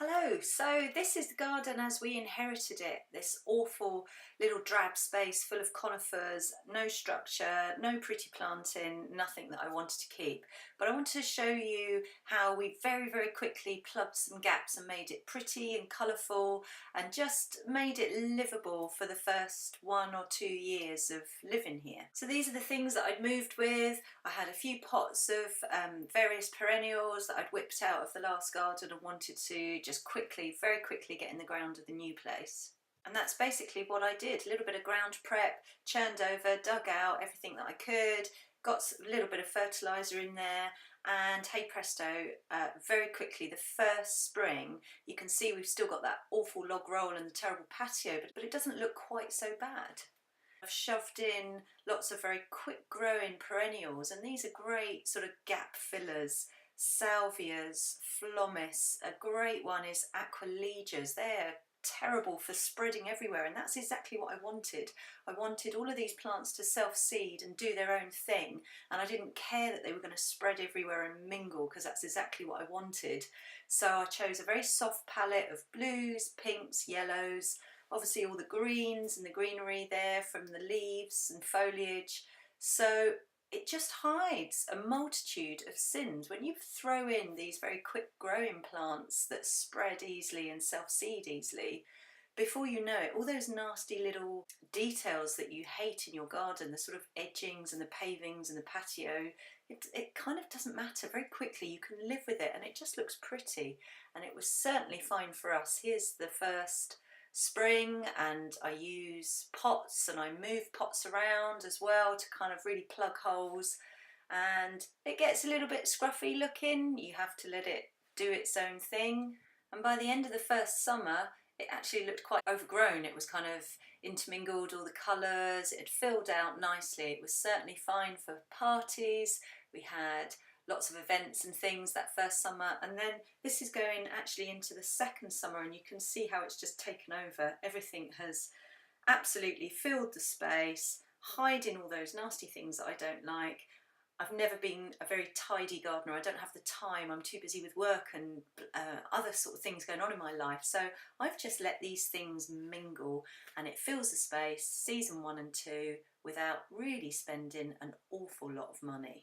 Hello, so this is the garden as we inherited it, this awful little drab space full of conifers, no structure, no pretty planting, nothing that I wanted to keep. But I wanted to show you how we very quickly plugged some gaps and made it pretty and colourful and just made it livable for the first 1 or 2 years of living here. So these are the things that I'd moved with. I had a few pots of various perennials that I'd whipped out of the last garden and wanted to just very quickly get in the ground of the new place. And that's basically what I did. A little bit of ground prep, churned over, dug out everything that I could, got a little bit of fertiliser in there, and hey presto, very quickly the first spring, you can see we've still got that awful log roll and the terrible patio, but it doesn't look quite so bad. I've shoved in lots of very quick growing perennials, and these are great sort of gap fillers. Salvias, phlomis, a great one is aqualegias. They're terrible for spreading everywhere, and that's exactly what I wanted. I wanted all of these plants to self-seed and do their own thing, and I didn't care that they were going to spread everywhere and mingle, because that's exactly what I wanted. So I chose a very soft palette of blues, pinks, yellows, obviously all the greens and the greenery there from the leaves and foliage. So it just hides a multitude of sins. When you throw in these very quick growing plants that spread easily and self-seed easily, before you know it, all those nasty little details that you hate in your garden, the sort of edgings and the pavings and the patio, it kind of doesn't matter. Very quickly you can live with it and it just looks pretty. And it was certainly fine for us. Here's the first spring, and I use pots and I move pots around as well to kind of really plug holes, and it gets a little bit scruffy looking. You have to let it do its own thing, and by the end of the first summer it actually looked quite overgrown. It was kind of intermingled, all the colours, it had filled out nicely. It was certainly fine for parties. We had lots of events and things that first summer, and then this is going actually into the second summer, and you can see how it's just taken over. Everything has absolutely filled the space, hiding all those nasty things that I don't like. I've never been a very tidy gardener. I don't have the time. I'm too busy with work and other sort of things going on in my life. So I've just let these things mingle, and it fills the space, season 1 and 2, without really spending an awful lot of money.